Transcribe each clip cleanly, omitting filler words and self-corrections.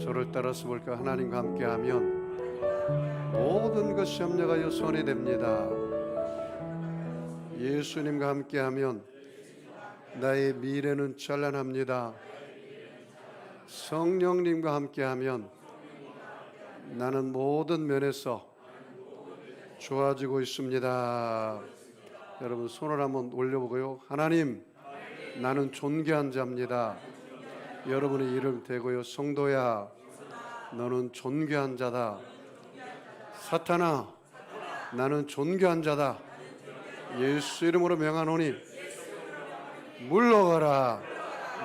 저를 따라서 볼까? 하나님과 함께하면 모든 것이 협력하여 손이 됩니다. 예수님과 함께하면 나의 미래는 찬란합니다. 성령님과 함께하면 나는 모든 면에서 좋아지고 있습니다. 여러분 손을 한번 올려보고요. 하나님, 나는 존귀한 자입니다. 여러분의 이름 대고요. 성도야, 너는 존귀한 자다. 사탄아, 나는 존귀한 자다. 예수 이름으로 명하노니 물러가라,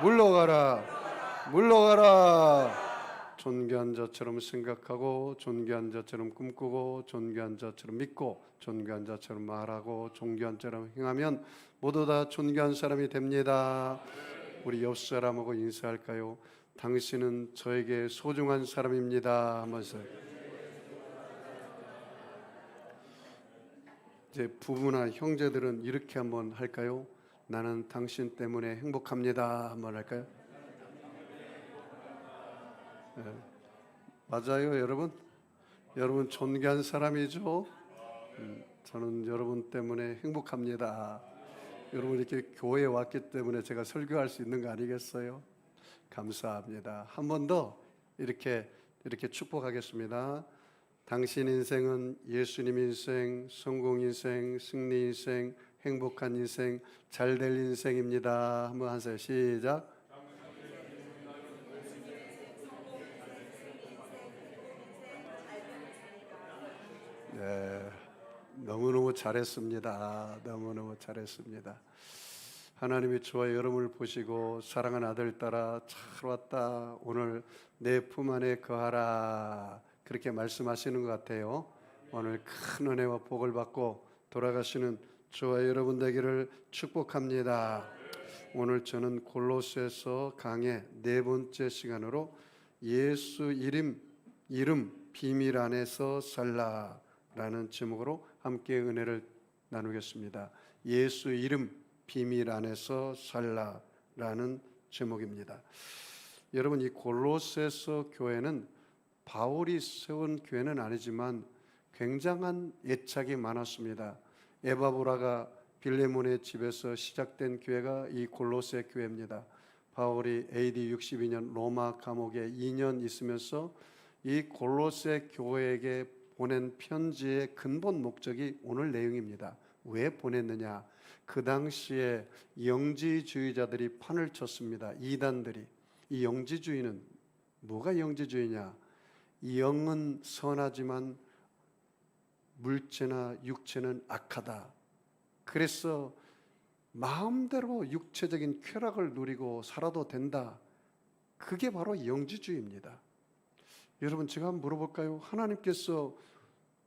물러가라, 물러가라. 존귀한 자처럼 생각하고, 존귀한 자처럼 꿈꾸고, 존귀한 자처럼 믿고, 존귀한 자처럼 말하고, 존귀한 자처럼 행하면 모두 다 존귀한 사람이 됩니다. 우리 옆 사람하고 인사할까요? 당신은 저에게 소중한 사람입니다 하면서. 이제 부부나 형제들은 이렇게 한번 할까요? 나는 당신 때문에 행복합니다 한번 할까요? 네. 맞아요, 여러분. 여러분 존귀한 사람이죠. 저는 여러분 때문에 행복합니다. 여러분 이렇게 교회에 왔기 때문에 제가 설교할 수 있는 거 아니겠어요? 감사합니다. 한 번 더 이렇게 축복하겠습니다. 당신 인생은 예수님 인생, 성공 인생, 승리 인생, 행복한 인생, 잘될 인생입니다. 한번 하세요. 시작. 네, 너무너무 잘했습니다. 너무너무 잘했습니다. 하나님이 저와 여러분을 보시고 사랑하는 아들 따라 잘 왔다. 오늘 내 품 안에 거하라. 그렇게 말씀하시는 것 같아요. 오늘 큰 은혜와 복을 받고 돌아가시는 저와 여러분 되기를 축복합니다. 오늘 저는 골로새서 강의 네 번째 시간으로 예수 이름 비밀 안에서 살라 라는 제목으로 함께 은혜를 나누겠습니다. 예수 이름 비밀 안에서 살라 라는 제목입니다. 여러분 이 골로새서 교회는 바울이 세운 교회는 아니지만 굉장한 애착이 많았습니다. 에바브라가 빌레몬의 집에서 시작된 교회가 이 골로새 교회입니다. 바울이 AD 62년 로마 감옥에 2년 있으면서 이 골로새 교회에게 보낸 편지의 근본 목적이 오늘 내용입니다. 왜 보냈느냐? 그 당시에 영지주의자들이 판을 쳤습니다. 이단들이. 이 영지주의는 뭐가 영지주의냐? 영은 선하지만 물체나 육체는 악하다. 그래서 마음대로 육체적인 쾌락을 누리고 살아도 된다. 그게 바로 영지주의입니다. 여러분 제가 한번 물어볼까요? 하나님께서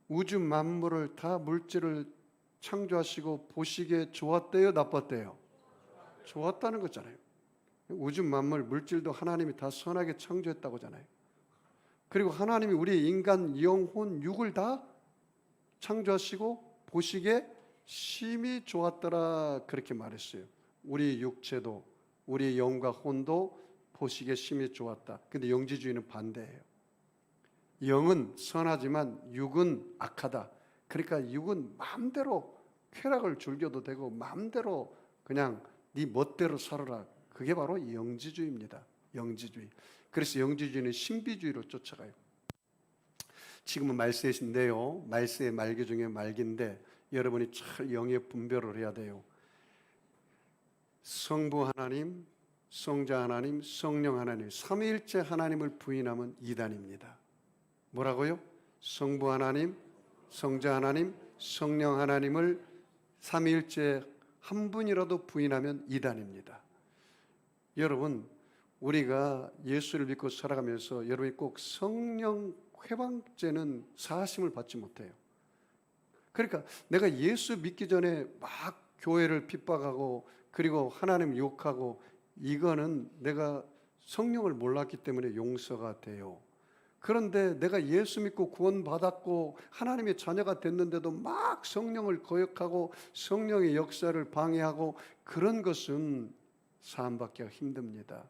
우주 만물을 다 물질을 창조하시고 보시기에 좋았대요? 나빴대요? 좋았다는 거잖아요. 우주 만물 물질도 하나님이 다 선하게 창조했다고 하잖아요. 그리고 하나님이 우리 인간 영혼 육을 다 창조하시고 보시기에 심히 좋았더라 그렇게 말했어요. 우리 육체도 우리 영과 혼도 보시기에 심히 좋았다. 근데 영지주의는 반대예요. 영은 선하지만 육은 악하다. 그러니까 육은 마음대로 쾌락을 즐겨도 되고 마음대로 그냥 네 멋대로 살아라. 그게 바로 영지주의입니다. 영지주의. 그래서 영지주의는 신비주의로 쫓아가요. 지금은 말세인데요. 말세의 말기 중에 말기인데 여러분이 잘 영의 분별을 해야 돼요. 성부 하나님, 성자 하나님, 성령 하나님, 삼위일체 하나님을 부인하면 이단입니다. 뭐라고요? 성부 하나님, 성자 하나님, 성령 하나님을 삼위일체 한 분이라도 부인하면 이단입니다. 여러분 우리가 예수를 믿고 살아가면서 여러분이 꼭 성령 회방죄는 사하심을 받지 못해요. 그러니까 내가 예수 믿기 전에 막 교회를 핍박하고 그리고 하나님 욕하고 이거는 내가 성령을 몰랐기 때문에 용서가 돼요. 그런데 내가 예수 믿고 구원받았고 하나님의 자녀가 됐는데도 막 성령을 거역하고 성령의 역사를 방해하고 그런 것은 사함받기가 힘듭니다.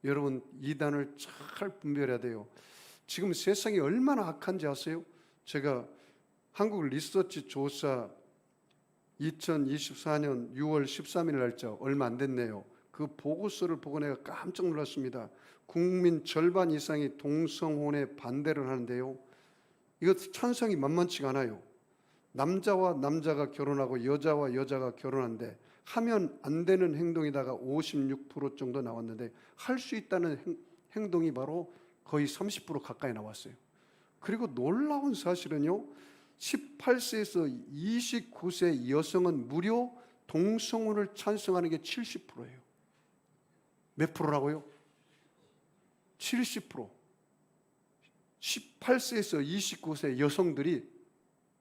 여러분, 이단을 잘 분별해야 돼요. 지금 세상이 얼마나 악한지 아세요? 제가 한국 리서치 조사 2024년 6월 13일 날짜 얼마 안 됐네요. 그 보고서를 보고 내가 깜짝 놀랐습니다. 국민 절반 이상이 동성혼에 반대를 하는데요. 이거 찬성이 만만치가 않아요. 남자와 남자가 결혼하고 여자와 여자가 결혼하는데 하면 안 되는 행동이다가 56% 정도 나왔는데 할 수 있다는 행동이 바로 거의 30% 가까이 나왔어요. 그리고 놀라운 사실은요, 18세에서 29세 여성은 무려 동성혼을 찬성하는 게 70%예요. 몇 프로라고요? 70%. 18세에서 29세 여성들이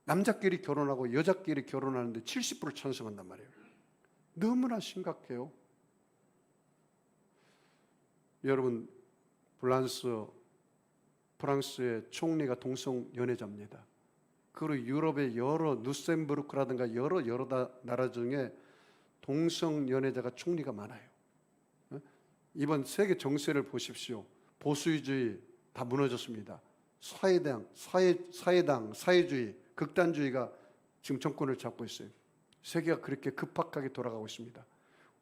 남자끼리 결혼하고 여자끼리 결혼하는데 70% 찬성한단 말이에요. 너무나 심각해요. 여러분, 프랑스의 총리가 동성 연애자입니다. 그리고 유럽의 여러 루셈부르크라든가 여러 나라 중에 동성 연애자가 총리가 많아요. 이번 세계 정세를 보십시오. 보수주의 다 무너졌습니다. 사회주의, 극단주의가 지금 정권을 잡고 있어요. 세계가 그렇게 급박하게 돌아가고 있습니다.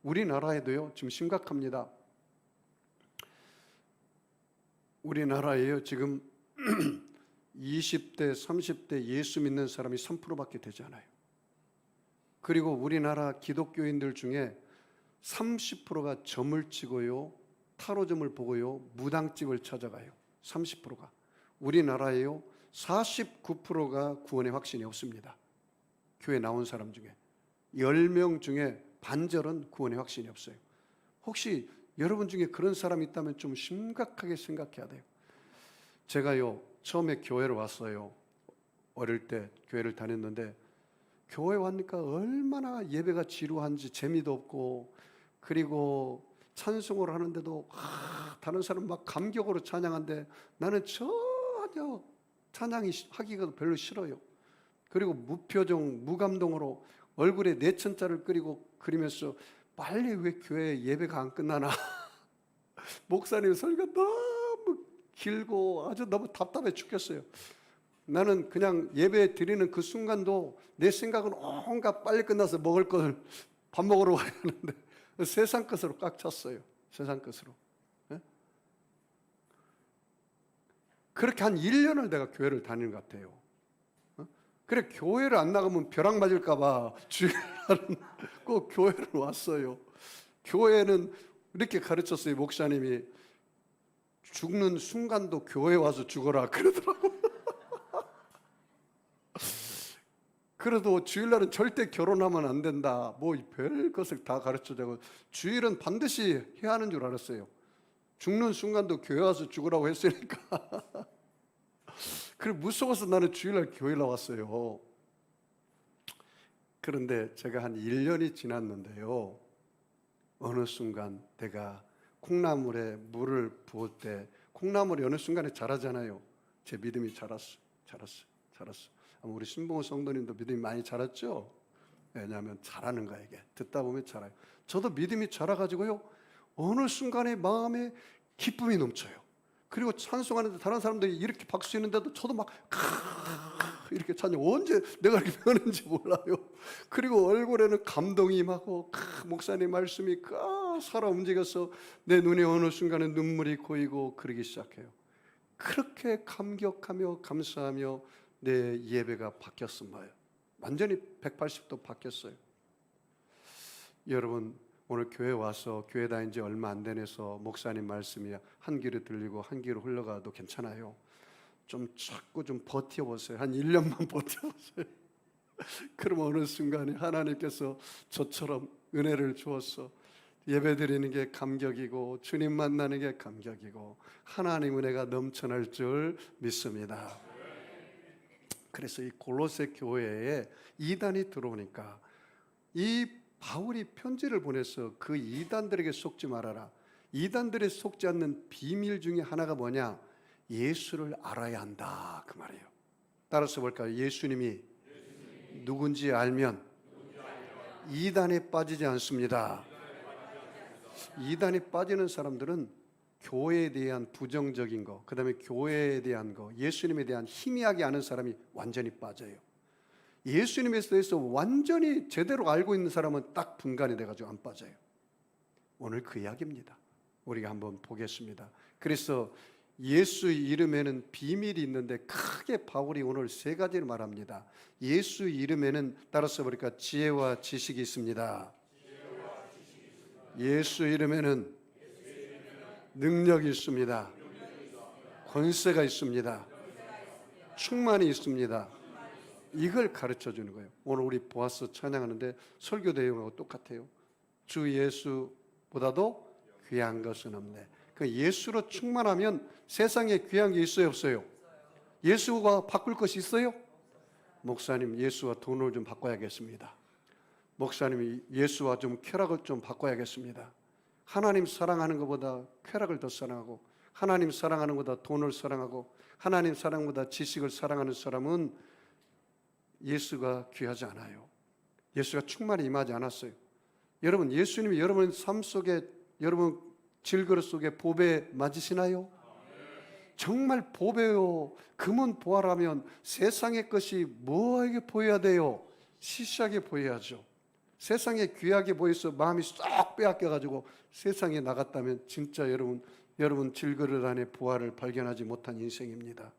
우리나라에도요, 지금 심각합니다. 우리나라에요, 지금 20대, 30대 예수 믿는 사람이 3%밖에 되지 않아요. 그리고 우리나라 기독교인들 중에 30%가 점을 치고요, 타로점을 보고요, 무당집을 찾아가요. 30%가. 우리나라에요, 49%가 구원의 확신이 없습니다. 교회 나온 사람 중에 10명 중에 반절은 구원의 확신이 없어요. 혹시 여러분 중에 그런 사람이 있다면 좀 심각하게 생각해야 돼요. 제가요, 처음에 교회를 왔어요. 어릴 때 교회를 다녔는데 교회 왔으니까 얼마나 예배가 지루한지, 재미도 없고, 그리고 찬송을 하는데도 다른 사람 막 감격으로 찬양하는데 나는 전혀 찬양이 하기가 별로 싫어요. 그리고 무표정, 무감동으로 얼굴에 내천자를 그리면서 빨리 왜 교회 예배가 안 끝나나. 목사님 설교가 너무 길고 아주 너무 답답해 죽겠어요. 나는 그냥 예배 드리는 그 순간도 내 생각은 온갖 빨리 끝나서 먹을 것을 밥 먹으러 가야 하는데 세상 것으로 꽉 찼어요. 세상 것으로. 네? 그렇게 한 1년을 내가 교회를 다니는 것 같아요. 그래, 교회를 안 나가면 벼락 맞을까 봐 주일날은 꼭 교회를 왔어요. 교회는 이렇게 가르쳤어요. 목사님이 죽는 순간도 교회 와서 죽어라 그러더라고요. 그래도 주일날은 절대 결혼하면 안 된다. 뭐 별 것을 다 가르쳐주고 주일은 반드시 해야 하는 줄 알았어요. 죽는 순간도 교회 와서 죽으라고 했으니까. 그래 무서워서 나는 주일날 교회 나왔어요. 그런데 제가 한 1년이 지났는데요, 어느 순간 내가 콩나물에 물을 부을 때 콩나물이 어느 순간에 자라잖아요. 제 믿음이 자랐어. 아마 우리 신봉호 성도님도 믿음이 많이 자랐죠? 왜냐하면 자라는 거야. 이게 듣다 보면 자라요. 저도 믿음이 자라가지고요, 어느 순간에 마음에 기쁨이 넘쳐요. 그리고 찬송하는데 다른 사람들이 이렇게 박수 치는데도 저도 막 이렇게 찬양. 언제 내가 이렇게 배우는지 몰라요. 그리고 얼굴에는 감동이 임하고 목사님 말씀이 살아 움직여서 내 눈에 어느 순간에 눈물이 고이고 그러기 시작해요. 그렇게 감격하며 감사하며 내 예배가 바뀌었습니다. 완전히 180도 바뀌었어요. 여러분, 오늘 교회 와서 교회 다닌 지 얼마 안 되면서 목사님 말씀이 한 귀로 들리고 한 귀로 흘러가도 괜찮아요. 자꾸 버텨보세요. 한 1년만 버텨보세요. 그럼 어느 순간에 하나님께서 저처럼 은혜를 주어서 예배 드리는 게 감격이고 주님 만나는 게 감격이고 하나님 은혜가 넘쳐날 줄 믿습니다. 그래서 이 골로새 교회에 이단이 들어오니까 이 바울이 편지를 보내서 그 이단들에게 속지 말아라. 이단들에 속지 않는 비밀 중에 하나가 뭐냐? 예수를 알아야 한다, 그 말이에요. 따라서 볼까요? 예수님이 누군지 알면 이단에 빠지지 않습니다. 이단에 빠지는 사람들은 교회에 대한 부정적인 거, 그 다음에 교회에 대한 거, 예수님에 대한 희미하게 아는 사람이 완전히 빠져요. 예수님에 대해서 완전히 제대로 알고 있는 사람은 딱 분간이 돼가지고 안 빠져요. 오늘 그 이야기입니다. 우리가 한번 보겠습니다. 그래서 예수 이름에는 비밀이 있는데 크게 바울이 오늘 세 가지를 말합니다. 예수 이름에는 따라서 보니까 지혜와 지식이 있습니다. 예수 이름에는 능력이 있습니다. 권세가 있습니다. 충만이 있습니다. 이걸 가르쳐 주는 거예요. 오늘 우리 보아서 찬양하는데 설교 내용하고 똑같아요. 주 예수보다도 귀한 것은 없네. 그 예수로 충만하면 세상에 귀한 게 있어요, 없어요? 예수가 바꿀 것이 있어요? 목사님, 예수와 돈을 좀 바꿔야겠습니다. 목사님이 예수와 좀 쾌락을 좀 바꿔야겠습니다. 하나님 사랑하는 것보다 쾌락을 더 사랑하고, 하나님 사랑하는 것보다 돈을 사랑하고, 하나님 사랑보다 지식을 사랑하는 사람은 예수가 귀하지 않아요. 예수가 충만히 임하지 않았어요. 여러분, 예수님이 여러분 삶 속에, 여러분 질그릇 속에 보배 맞으시나요? 정말 보배요. 금은 보아라면 세상의 것이 뭐하게 보여야 돼요? 시시하게 보여야죠. 세상에 귀하게 보여서 마음이 쏙 빼앗겨가지고 세상에 나갔다면 진짜 여러분 질그릇 안에 부활을 발견하지 못한 인생입니다.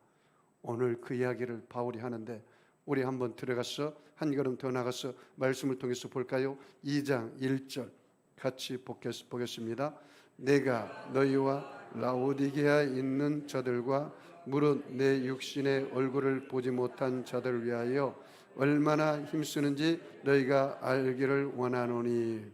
오늘 그 이야기를 바울이 하는데 우리 한번 들어가서 한 걸음 더 나가서 말씀을 통해서 볼까요? 2장 1절 같이 보겠습니다. 내가 너희와 라오디게아에 있는 자들과 무릇 내 육신의 얼굴을 보지 못한 자들을 위하여 얼마나 힘쓰는지 너희가 알기를 원하노니.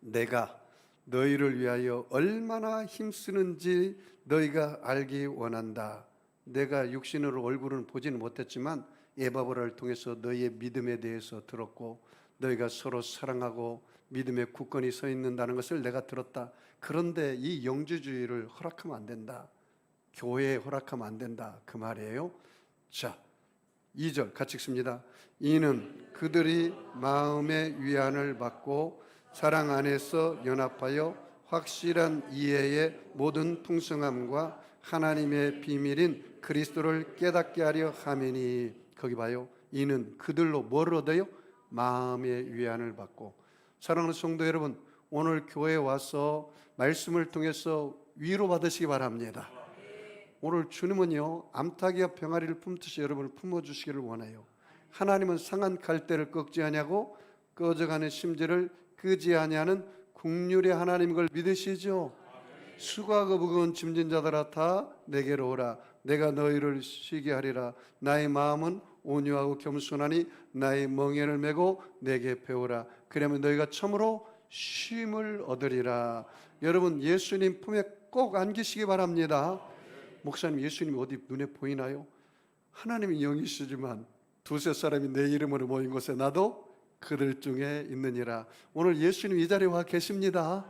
내가 너희를 위하여 얼마나 힘쓰는지 너희가 알기 원한다. 내가 육신으로 얼굴은 보지는 못했지만 에바브라를 통해서 너희의 믿음에 대해서 들었고 너희가 서로 사랑하고 믿음의 굳건히 서 있는다는 것을 내가 들었다. 그런데 이 영주주의를 허락하면 안 된다. 교회에 허락하면 안 된다. 그 말이에요. 자, 2절 같이 읽습니다. 이는 그들이 마음의 위안을 받고 사랑 안에서 연합하여 확실한 이해의 모든 풍성함과 하나님의 비밀인 그리스도를 깨닫게 하려 함이니. 거기 봐요. 이는 그들로 뭘 얻어요? 마음의 위안을 받고. 사랑하는 성도 여러분, 오늘 교회에 와서 말씀을 통해서 위로받으시기 바랍니다. 오늘 주님은요, 암탉이와 병아리를 품듯이 여러분을 품어주시기를 원해요. 하나님은 상한 갈대를 꺾지 아니하고 꺼져가는 심지를 끄지 아니하는 긍휼의 하나님인 걸 믿으시죠? 수고하고 무거운 짐진 자들아 다 내게로 오라. 내가 너희를 쉬게 하리라. 나의 마음은 온유하고 겸손하니 나의 멍에를 메고 내게 배우라. 그러면 너희가 참으로 쉼을 얻으리라. 여러분, 예수님 품에 꼭 안기시기 바랍니다. 목사님, 예수님이 어디 눈에 보이나요? 하나님이 영이시지만 두세 사람이 내 이름으로 모인 곳에 나도 그들 중에 있느니라. 오늘 예수님 이 자리에 와 계십니다.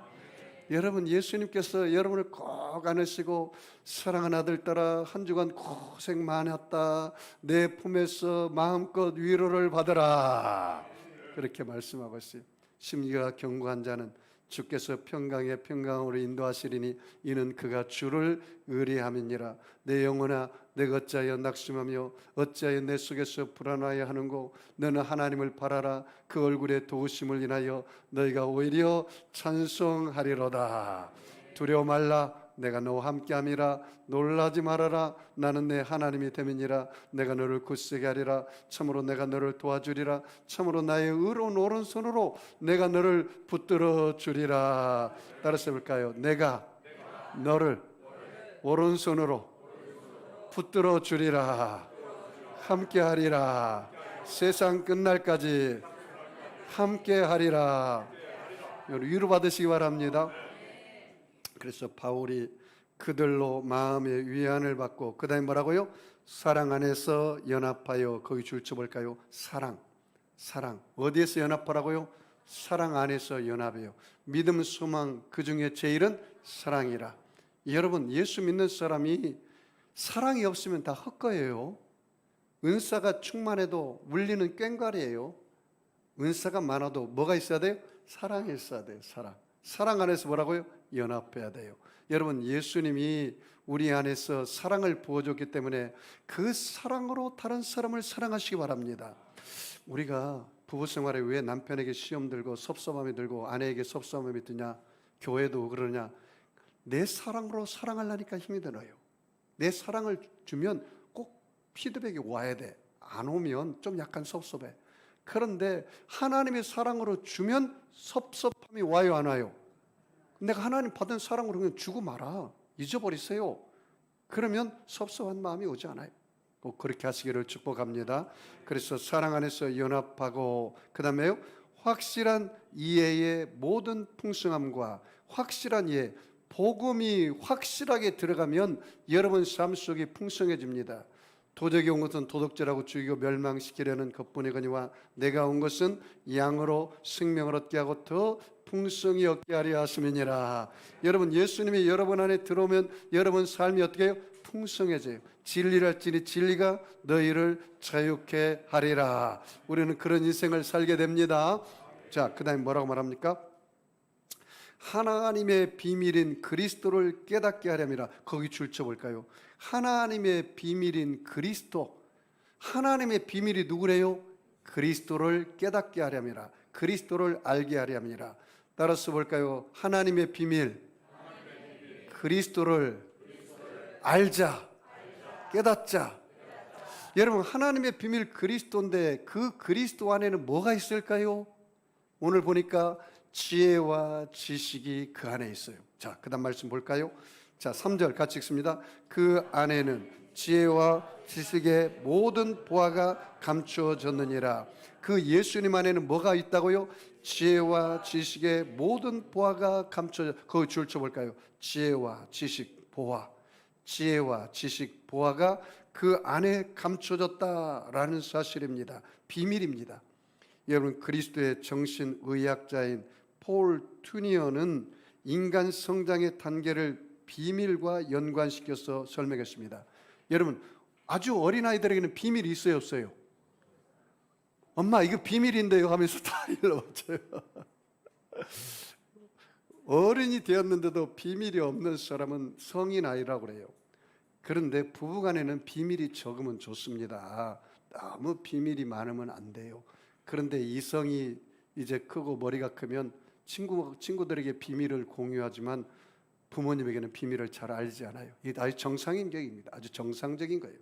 여러분, 예수님께서 여러분을 꼭 안으시고 사랑하는 아들 따라 한 주간 고생 많았다. 내 품에서 마음껏 위로를 받으라. 그렇게 말씀하고 있어요. 심기가 견고한 자는 주께서 평강에 평강으로 인도하시리니 이는 그가 주를 의리함이니라. 내 영혼아 내가 어찌하여 낙심하며 어찌하여 내 속에서 불안하여 하는고. 너는 하나님을 바라라. 그 얼굴의 도우심을 인하여 너희가 오히려 찬송하리로다. 두려워 말라. 내가 너와 함께함이라. 놀라지 말아라. 나는 내 하나님이 됨이니라. 내가 너를 굳세게 하리라. 참으로 내가 너를 도와주리라. 참으로 나의 의로운 오른손으로 내가 너를 붙들어 주리라. 따라서 해볼까요? 내가 너를 오른손으로 붙들어 주리라. 함께 하리라. 세상 끝날까지 함께 하리라. 위로 받으시기 바랍니다. 그래서 바울이 그들로 마음의 위안을 받고 그 다음에 뭐라고요? 사랑 안에서 연합하여. 거기 줄 쳐볼까요? 사랑. 어디에서 연합하라고요? 사랑 안에서 연합해요. 믿음, 소망 그 중에 제일은 사랑이라. 여러분, 예수 믿는 사람이 사랑이 없으면 다 헛거예요. 은사가 충만해도 물리는 꽹과리예요. 은사가 많아도 뭐가 있어야 돼요? 사랑이 있어야 돼요. 사랑 안에서 뭐라고요? 연합해야 돼요. 여러분, 예수님이 우리 안에서 사랑을 부어줬기 때문에 그 사랑으로 다른 사람을 사랑하시기 바랍니다. 우리가 부부 생활에 왜 남편에게 시험 들고 섭섭함이 들고 아내에게 섭섭함이 드냐, 교회도 그러냐, 내 사랑으로 사랑하려니까 힘이 들어요. 내 사랑을 주면 꼭 피드백이 와야 돼. 안 오면 좀 약간 섭섭해. 그런데 하나님의 사랑으로 주면 섭섭함이 와요, 안 와요? 내가 하나님 받은 사랑으로 그냥 주고 말아. 잊어버리세요. 그러면 섭섭한 마음이 오지 않아요. 꼭 그렇게 하시기를 축복합니다. 그래서 사랑 안에서 연합하고, 그 다음에요, 확실한 이해의 모든 풍성함과 확실한 이해, 복음이 확실하게 들어가면 여러분 삶 속이 풍성해집니다. 도적이 온 것은 도둑질하고 죽이고 멸망시키려는 것뿐이거니와 내가 온 것은 양으로 생명을 얻게 하고 더 풍성히 얻게 하려 하심이니라. 여러분, 예수님이 여러분 안에 들어오면 여러분 삶이 어떻게 해요? 풍성해져요. 진리를 할지니 진리가 너희를 자유케 하리라. 우리는 그런 인생을 살게 됩니다. 자, 그 다음에 뭐라고 말합니까? 하나님의 비밀인 그리스도를 깨닫게 하려니라. 거기 줄쳐 볼까요? 하나님의 비밀인 그리스도. 하나님의 비밀이 누구래요? 그리스도를 깨닫게 하려니라. 그리스도를 알게 하려니라. 따라서 볼까요? 하나님의 비밀, 그리스도를 알자, 깨닫자. 여러분, 하나님의 비밀 그리스도인데 그 그리스도 안에는 뭐가 있을까요? 오늘 보니까 지혜와 지식이 그 안에 있어요. 자, 그 다음 말씀 볼까요? 자, 3절 같이 읽습니다. 그 안에는 지혜와 지식의 모든 보화가 감추어졌느니라. 그 예수님 안에는 뭐가 있다고요? 지혜와 지식의 모든 보화가 감추어져. 거기 줄쳐 볼까요? 지혜와 지식, 보화. 지혜와 지식, 보화가 그 안에 감춰졌다라는 사실입니다. 비밀입니다. 여러분, 그리스도의 정신의학자인 폴 투니어는 인간 성장의 단계를 비밀과 연관시켜서 설명했습니다. 여러분, 아주 어린아이들에게는 비밀이 있어요, 없어요? 엄마, 이거 비밀인데요 하면서 다 일러봤어요. 어른이 되었는데도 비밀이 없는 사람은 성인 아이라고 그래요. 그런데 부부간에는 비밀이 적으면 좋습니다. 너무 비밀이 많으면 안 돼요. 그런데 이성이 이제 크고 머리가 크면 친구들에게 비밀을 공유하지만 부모님에게는 비밀을 잘 알지 않아요. 이게 아주 정상인 격입니다. 아주 정상적인 거예요.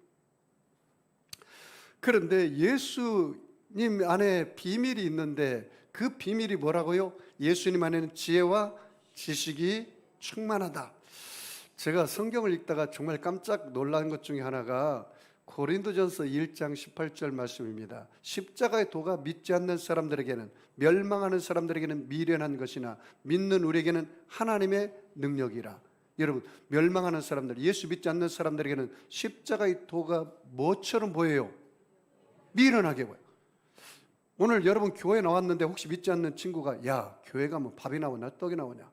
그런데 예수님 안에 비밀이 있는데 그 비밀이 뭐라고요? 예수님 안에는 지혜와 지식이 충만하다. 제가 성경을 읽다가 정말 깜짝 놀란 것 중에 하나가 고린도전서 1장 18절 말씀입니다. 십자가의 도가 믿지 않는 사람들에게는, 멸망하는 사람들에게는 미련한 것이나 믿는 우리에게는 하나님의 능력이라. 여러분, 멸망하는 사람들, 예수 믿지 않는 사람들에게는 십자가의 도가 뭐처럼 보여요? 미련하게 보여요. 오늘 여러분 교회 나왔는데 혹시 믿지 않는 친구가, 야, 교회 가면 밥이 나오냐 떡이 나오냐,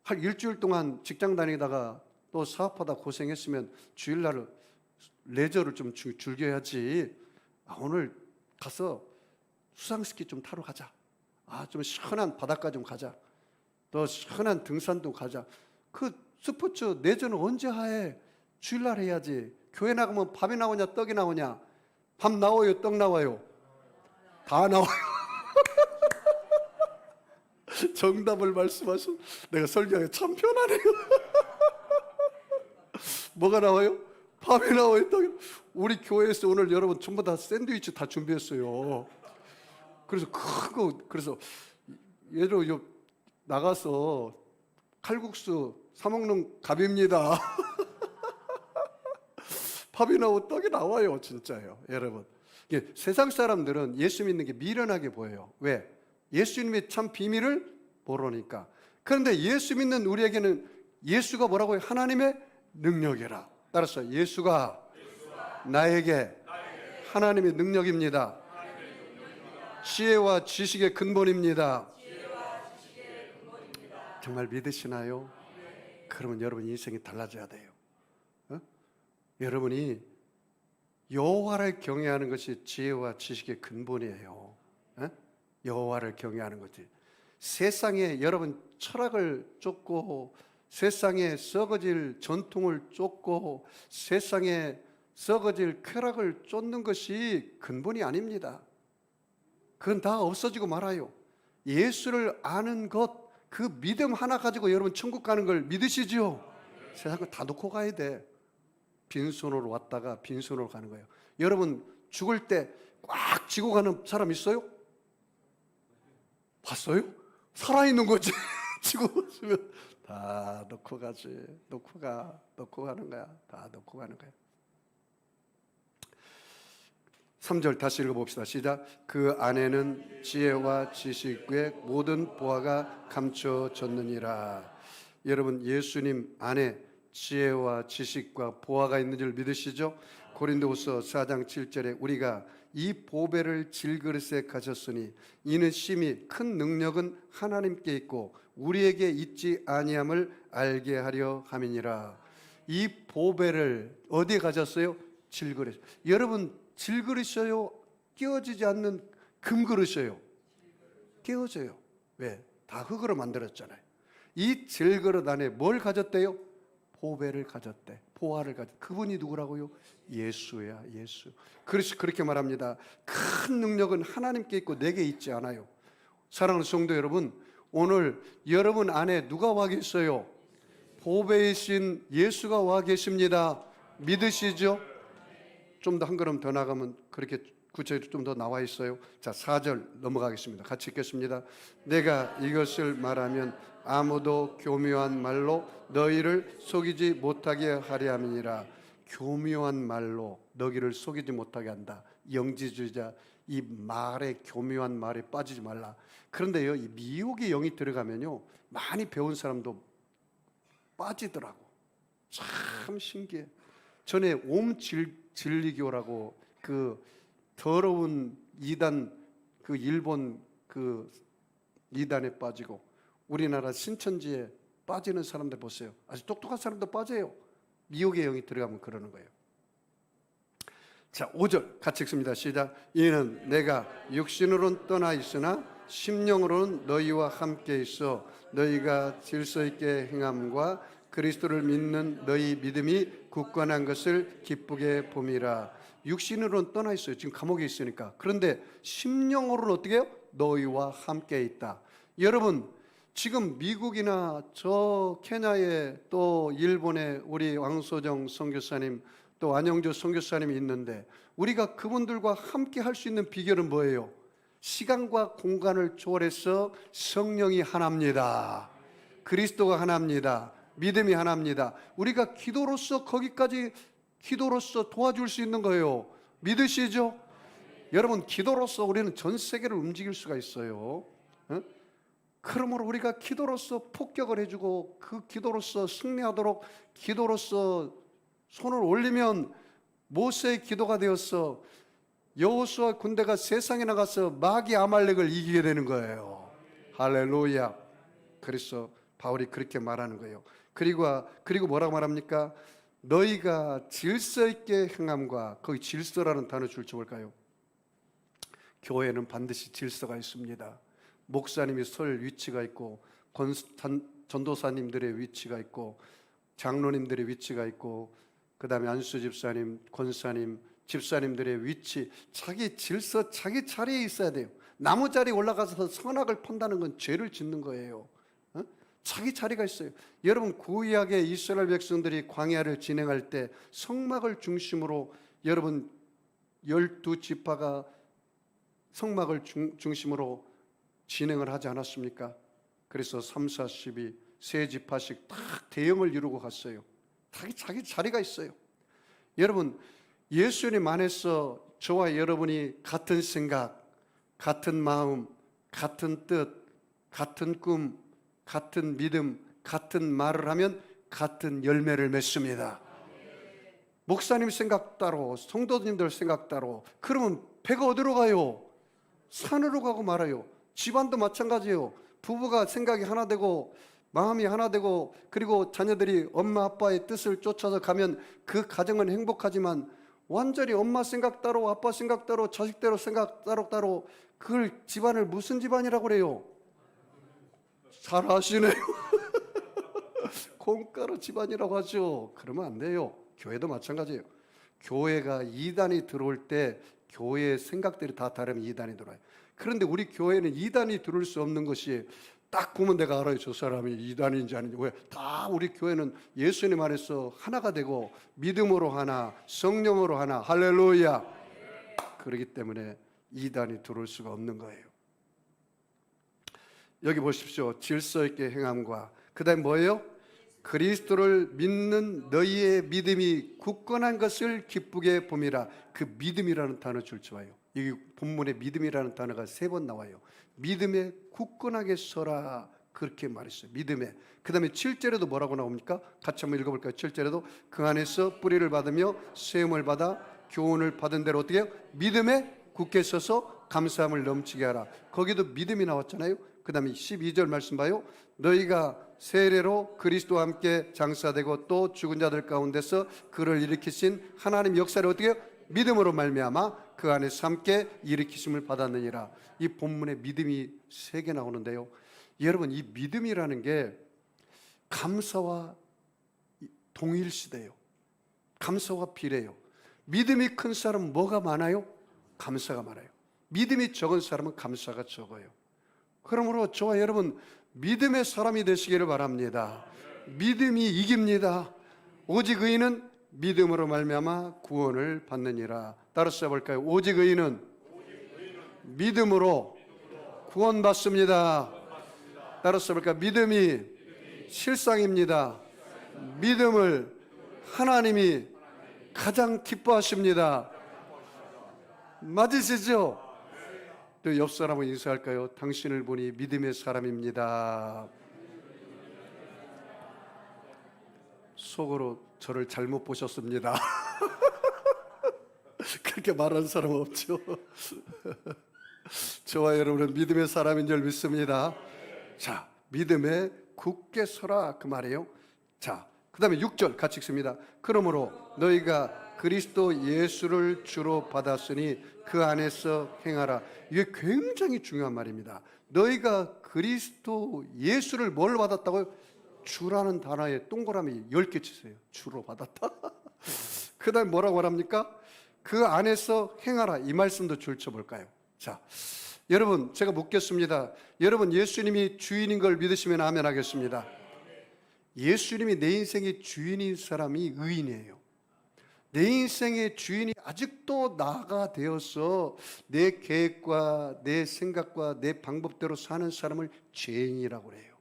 한 일주일 동안 직장 다니다가 또 사업하다 고생했으면 주일날 레저를 좀 즐겨야지. 오늘 가서 수상스키 좀 타러 가자. 좀 시원한 바닷가 좀 가자. 또 시원한 등산도 가자. 그 스포츠 레저는 언제 하해? 주일날 해야지. 교회 나가면 밥이 나오냐 떡이 나오냐? 밥 나와요 떡 나와요? 다 나와요. 정답을 말씀하셔. 내가 설교하기 참 편하네요. 뭐가 나와요? 밥이 나와요. 떡이. 우리 교회에서 오늘 여러분 전부 다 샌드위치 다 준비했어요. 그래서 큰 거, 그래서 예로 나가서 칼국수 사 먹는 갑입니다. 밥이 나오고 떡이 나와요, 진짜요, 여러분. 세상 사람들은 예수 믿는 게 미련하게 보여요. 왜? 예수님의 참 비밀을 모르니까. 그런데 예수 믿는 우리에게는 예수가 뭐라고 해요? 하나님의 능력이라. 따라서 예수가 나에게 하나님의 능력입니다. 지혜와 지식의 근본입니다. 정말 믿으시나요? 그러면 여러분 인생이 달라져야 돼요. 여러분이 여호와를 경외하는 것이 지혜와 지식의 근본이에요. 여호와를 경외하는 것이. 세상에 여러분 철학을 쫓고 세상에 썩어질 전통을 쫓고 세상에 썩어질 쾌락을 쫓는 것이 근본이 아닙니다. 그건 다 없어지고 말아요. 예수를 아는 것, 그 믿음 하나 가지고 여러분 천국 가는 걸 믿으시죠? 세상 거 다 놓고 가야 돼. 빈손으로 왔다가 빈손으로 가는 거예요. 여러분 죽을 때 꽉 쥐고 가는 사람 있어요? 봤어요? 살아있는 거지. 쥐고 있으면 다 놓고 가지. 놓고 가는 거야. 다 놓고 가는 거야. 3절 다시 읽어봅시다. 시작. 그 안에는 지혜와 지식의 모든 보화가 감춰졌느니라. 여러분 예수님 안에 지혜와 지식과 보화가 있는 줄 믿으시죠? 고린도후서 4장 7절에 우리가 이 보배를 질그릇에 가졌으니 이는 심히 큰 능력은 하나님께 있고 우리에게 있지 아니함을 알게 하려 함이니라. 이 보배를 어디에 가졌어요? 질그릇. 여러분 질그릇이요? 끼워지지 않는 금그릇이요? 끼워져요. 왜? 다 흙으로 만들었잖아요. 이 질그릇 안에 뭘 가졌대요? 보배를 가졌대. 보화를 가졌대. 그분이 누구라고요? 예수야, 예수. 그래서 그렇게 말합니다. 큰 능력은 하나님께 있고 내게 있지 않아요. 사랑하는 성도 여러분, 오늘 여러분 안에 누가 와 계세요? 보배이신 예수가 와 계십니다. 믿으시죠? 좀 더 한 걸음 더 나가면 그렇게 구체적으로 좀 더 나와 있어요. 자, 4절 넘어가겠습니다. 같이 읽겠습니다. 내가 이것을 말하면 아무도 교묘한 말로 너희를 속이지 못하게 하려 함이니라. 교묘한 말로 너희를 속이지 못하게 한다. 영지주의자, 이 말에 교묘한 말에 빠지지 말라. 그런데요, 이 미혹의 영이 들어가면요, 많이 배운 사람도 빠지더라고. 참 신기해. 전에 진리교라고 그 더러운 이단, 그 일본 그 이단에 빠지고 우리나라 신천지에 빠지는 사람들 보세요. 아주 똑똑한 사람도 빠져요. 미혹의 영이 들어가면 그러는 거예요. 자, 5절 같이 읽습니다. 시작. 이는 내가 육신으로는 떠나 있으나 심령으로는 너희와 함께 있어 너희가 질서 있게 행함과 그리스도를 믿는 너희 믿음이 굳건한 것을 기쁘게 봄이라. 육신으로는 떠나 있어요. 지금 감옥에 있으니까. 그런데 심령으로는 어떻게 해요? 너희와 함께 있다. 여러분 지금 미국이나 저 케냐에 또 일본에 우리 왕소정 선교사님 또 안영조 선교사님이 있는데 우리가 그분들과 함께 할 수 있는 비결은 뭐예요? 시간과 공간을 초월해서 성령이 하나입니다. 그리스도가 하나입니다. 믿음이 하나입니다. 우리가 기도로서 거기까지 기도로서 도와줄 수 있는 거예요. 믿으시죠? 여러분 기도로서 우리는 전 세계를 움직일 수가 있어요. 그러므로 우리가 기도로서 폭격을 해주고 그 기도로서 승리하도록 기도로서 손을 올리면 모세의 기도가 되었어. 여호수아 군대가 세상에 나가서 마귀 아말렉을 이기게 되는 거예요. 할렐루야. 그래서 바울이 그렇게 말하는 거예요. 그리고 뭐라고 말합니까? 너희가 질서 있게 행함과, 거기 질서라는 단어 줄지 뭘까요? 교회는 반드시 질서가 있습니다. 목사님이 설 위치가 있고 전도사님들의 위치가 있고 장로님들의 위치가 있고 그 다음에 안수 집사님, 권사님, 집사님들의 위치, 자기 질서, 자기 자리에 있어야 돼요. 나무 자리에 올라가서 선악을 판다는 건 죄를 짓는 거예요. 자기 자리가 있어요. 여러분 구약의 이스라엘 백성들이 광야를 진행할 때 성막을 중심으로 여러분 12지파가 성막을 중심으로 진행을 하지 않았습니까? 그래서 3, 4, 12 세 지파씩 딱 대형을 이루고 갔어요. 자기 자리가 있어요. 여러분 예수님 안에서 저와 여러분이 같은 생각, 같은 마음, 같은 뜻, 같은 꿈, 같은 믿음, 같은 말을 하면 같은 열매를 맺습니다. 목사님 생각 따로, 성도님들 생각 따로. 그러면 배가 어디로 가요? 산으로 가고 말아요. 집안도 마찬가지예요. 부부가 생각이 하나 되고 마음이 하나 되고 그리고 자녀들이 엄마 아빠의 뜻을 쫓아서 가면 그 가정은 행복하지만 완전히 엄마 생각 따로 아빠 생각 따로 자식대로 생각 따로 그걸 집안을 무슨 집안이라고 그래요? 잘하시네요. 콩가루 집안이라고 하죠. 그러면 안 돼요. 교회도 마찬가지예요. 교회가 이단이 들어올 때 교회의 생각들이 다 다르면 이단이 들어와요. 그런데 우리 교회는 이단이 들어올 수 없는 것이 딱 보면 내가 알아요. 저 사람이 이단인지 아닌지. 왜? 다 우리 교회는 예수님 안에서 하나가 되고 믿음으로 하나, 성령으로 하나. 할렐루야. 그렇기 때문에 이단이 들어올 수가 없는 거예요. 여기 보십시오. 질서 있게 행함과 그 다음에 뭐예요? 그리스도를 믿는 너희의 믿음이 굳건한 것을 기쁘게 봄이라. 그 믿음이라는 단어 줄쳐와요. 여기 본문에 믿음이라는 단어가 3번 나와요. 믿음에 굳건하게 서라, 그렇게 말했어요. 믿음에. 그 다음에 7절에도 뭐라고 나옵니까? 같이 한번 읽어볼까요? 7절에도 그 안에서 뿌리를 받으며 세움을 받아 교훈을 받은 대로 어떻게 해요? 믿음에 굳게 서서 감사함을 넘치게 하라. 거기도 믿음이 나왔잖아요. 그 다음에 12절 말씀 봐요. 너희가 세례로 그리스도와 함께 장사되고 또 죽은 자들 가운데서 그를 일으키신 하나님 역사를 어떻게 해요? 믿음으로 말미암아 그 안에서 함께 일으키심을 받았느니라. 이 본문에 믿음이 3개 나오는데요. 여러분, 이 믿음이라는 게 감사와 동일시돼요. 감사와 비례해요. 믿음이 큰 사람은 뭐가 많아요? 감사가 많아요. 믿음이 적은 사람은 감사가 적어요. 그러므로 저와 여러분 믿음의 사람이 되시기를 바랍니다. 믿음이 이깁니다. 오직 의인은 믿음으로 말미암아 구원을 받느니라. 따라서 볼까요? 오직 의인은 믿음으로 구원받습니다. 따라서 볼까요? 믿음이 실상입니다. 믿음을 하나님이 가장 기뻐하십니다. 맞으시죠? 또 옆 사람은 인사할까요? 당신을 보니 믿음의 사람입니다. 속으로 저를 잘못 보셨습니다. 그렇게 말하는 사람 없죠? 저와 여러분은 믿음의 사람인 줄 믿습니다. 자, 믿음에 굳게 서라, 그 말이에요. 자, 그 다음에 6절 같이 읽습니다. 그러므로 너희가 그리스도 예수를 주로 받았으니 그 안에서 행하라. 이게 굉장히 중요한 말입니다. 너희가 그리스도 예수를 뭘 받았다고요? 주라는 단어에 동그라미 10개 치세요. 주로 받았다. 그 다음에 뭐라고 말합니까? 그 안에서 행하라. 이 말씀도 줄쳐볼까요? 자, 여러분, 제가 묻겠습니다. 여러분, 예수님이 주인인 걸 믿으시면 아멘 하겠습니다. 예수님이 내 인생의 주인인 사람이 의인이에요. 내 인생의 주인이 아직도 나가 되어서 내 계획과 내 생각과 내 방법대로 사는 사람을 죄인이라고 해요.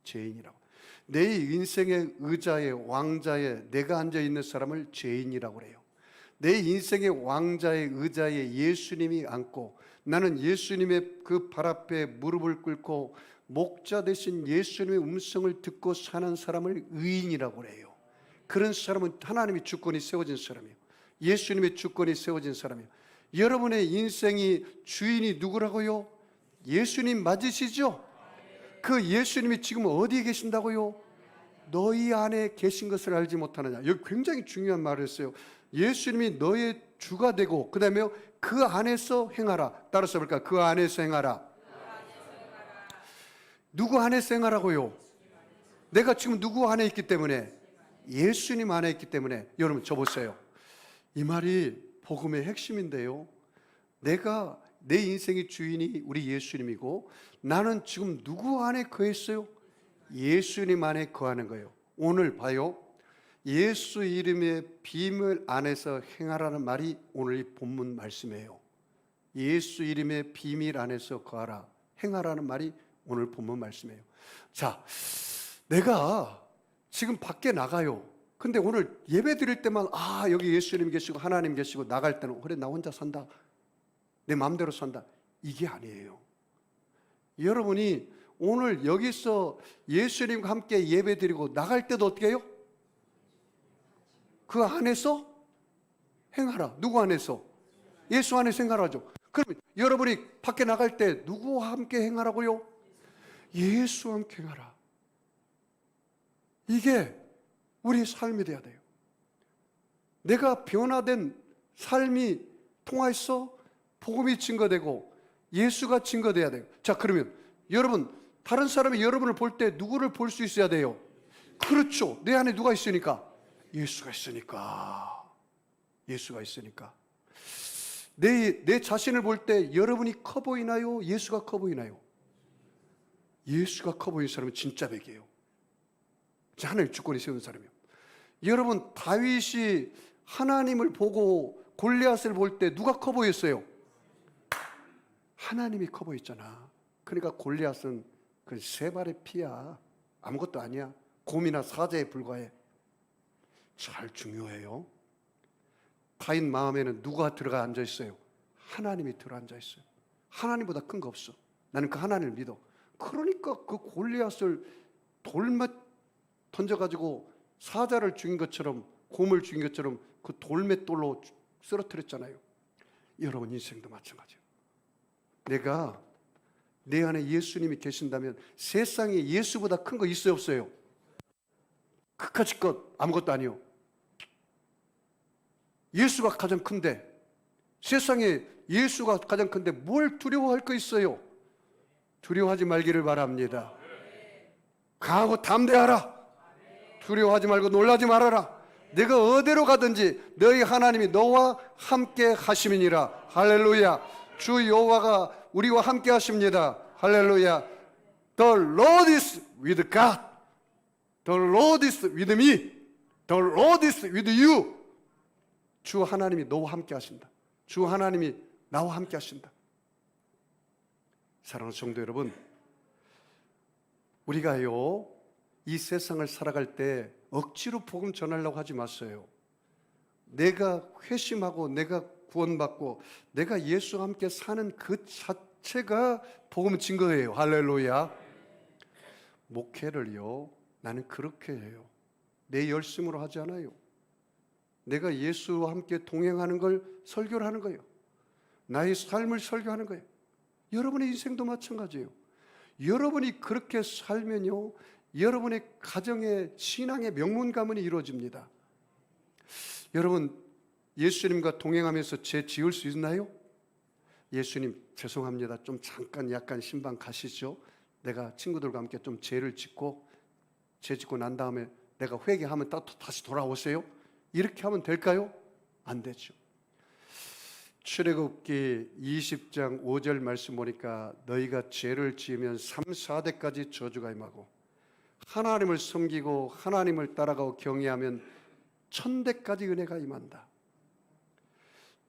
죄인이라고. 내 인생의 의자에, 왕자에 내가 앉아있는 사람을 죄인이라고 해요. 내 인생의 왕자의 의자에 예수님이 앉고 나는 예수님의 그 발 앞에 무릎을 꿇고 목자 되신 예수님의 음성을 듣고 사는 사람을 의인이라고 해요. 그런 사람은 하나님의 주권이 세워진 사람이에요. 예수님의 주권이 세워진 사람이에요. 여러분의 인생이 주인이 누구라고요? 예수님 맞으시죠? 그 예수님이 지금 어디에 계신다고요? 너희 안에 계신 것을 알지 못하느냐. 여기 굉장히 중요한 말을 했어요. 예수님이 너의 주가 되고 그 다음에 그 안에서 행하라. 따라서 볼까요? 그 안에서 행하라. 누구 안에서 행하라고요? 내가 지금 누구 안에 있기 때문에? 예수님 안에 있기 때문에. 여러분, 저 보세요. 이 말이 복음의 핵심인데요. 내가 내 인생의 주인이 우리 예수님이고 나는 지금 누구 안에 거했어요? 예수님 안에 거하는 거예요. 오늘 봐요. 예수 이름의 비밀 안에서 행하라는 말이 오늘 이 본문 말씀이에요. 예수 이름의 비밀 안에서 거하라, 행하라는 말이 오늘 본문 말씀이에요. 자, 내가 지금 밖에 나가요. 근데 오늘 예배 드릴 때만 여기 예수님 계시고 하나님 계시고 나갈 때는 그래 나 혼자 산다, 내 마음대로 산다, 이게 아니에요. 여러분이 오늘 여기서 예수님과 함께 예배 드리고 나갈 때도 어떻게 해요? 그 안에서 행하라. 누구 안에서? 예수 안에서 행하라죠. 그러면 여러분이 밖에 나갈 때 누구와 함께 행하라고요? 예수와 함께 행하라. 이게 우리의 삶이 돼야 돼요. 내가 변화된 삶이 통해서 복음이 증거되고 예수가 증거돼야 돼요. 자, 그러면 여러분 다른 사람이 여러분을 볼 때 누구를 볼 수 있어야 돼요? 그렇죠. 내 안에 누가 있으니까? 예수가 있으니까. 예수가 있으니까. 내 자신을 볼 때 여러분이 커 보이나요? 예수가 커 보이나요? 예수가 커 보이는 사람은 진짜 백이에요. 하나님 주권이 세운 사람이에요. 여러분, 다윗이 하나님을 보고 골리앗을 볼 때 누가 커 보였어요? 하나님이 커 보였잖아. 그러니까 골리앗은 그 세 발의 피야. 아무것도 아니야. 곰이나 사자에 불과해. 잘 중요해요. 다윗 마음에는 누가 들어가 앉아 있어요? 하나님이 들어 앉아 있어요. 하나님보다 큰 거 없어. 나는 그 하나님을 믿어. 그러니까 그 골리앗을 돌met 던져가지고 사자를 죽인 것처럼, 곰을 죽인 것처럼 그 돌맷돌로 쓰러뜨렸잖아요. 여러분 인생도 마찬가지예요. 내가 내 안에 예수님이 계신다면 세상에 예수보다 큰 거 있어요, 없어요? 그까짓 것 아무것도 아니요. 예수가 가장 큰데, 세상에 예수가 가장 큰데 뭘 두려워할 거 있어요? 두려워하지 말기를 바랍니다. 강하고 담대하라. 두려워하지 말고 놀라지 말아라. 내가 어디로 가든지 너희 하나님이 너와 함께 하심이니라. 할렐루야. 주 여호와가 우리와 함께 하십니다. 할렐루야. The Lord is with God. The Lord is with me. The Lord is with you. 주 하나님이 너와 함께 하신다. 주 하나님이 나와 함께 하신다. 사랑하는 성도 여러분, 우리가요 이 세상을 살아갈 때 억지로 복음 전하려고 하지 마세요. 내가 회심하고 내가 구원받고 내가 예수와 함께 사는 그 자체가 복음 증거예요. 할렐루야. 목회를요 나는 그렇게 해요. 내 열심으로 하지 않아요. 내가 예수와 함께 동행하는 걸 설교를 하는 거예요. 나의 삶을 설교하는 거예요. 여러분의 인생도 마찬가지예요. 여러분이 그렇게 살면요 여러분의 가정의 신앙의 명문 가문이 이루어집니다. 여러분 예수님과 동행하면서 죄 지을 수 있나요? 예수님 죄송합니다. 좀 잠깐 약간 신방 가시죠. 내가 친구들과 함께 좀 죄를 짓고 죄 짓고 난 다음에 내가 회개하면 다시 돌아오세요. 이렇게 하면 될까요? 안 되죠. 출애굽기 20장 5절 말씀 보니까 너희가 죄를 지으면 3, 4대까지 저주가 임하고 하나님을 섬기고 하나님을 따라가고 경외하면 1000대까지 은혜가 임한다.